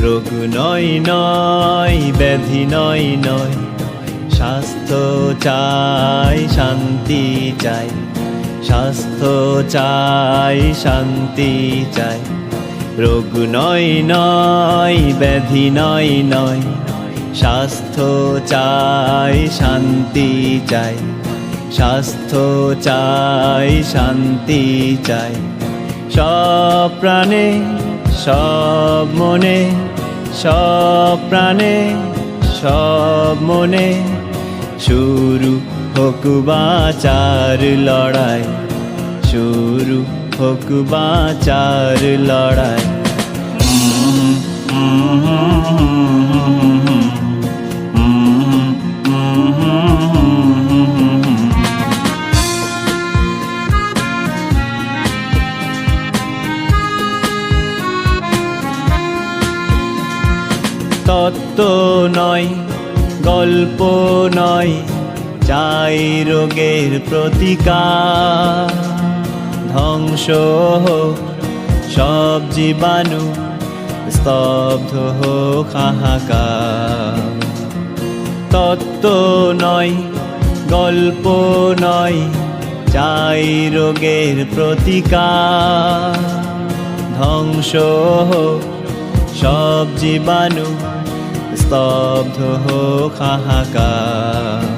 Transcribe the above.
রোগ নয় নয়, ব্যাধি নয় নয়, স্বাস্থ্য চাই, শান্তি চাই, স্বাস্থ্য চাই, শান্তি চাই। রোগ নয় নয়, ব্যাধি নয় নয়, স্বাস্থ্য চাই, শান্তি চাই, স্বাস্থ্য চাই, শান্তি চাই। সব প্রাণে, সব মনে, সব প্রাণে, সব মনে, শুরু হোক বাঁচার লড়াই, শুরু হোক বাঁচার লড়াই। তত্ত্ব নয়, গল্প নয়, চাই রোগের প্রতিকার। ধ্বংস হোক সব জীবাণু, স্তব্ধ হোক হাহাকার। তত্ত্ব নয়, গল্প নয়, চাই রোগের প্রতিকার। ধ্বংস হোক সব জীবাণু, স্তব্ধ হোক হাহাকার।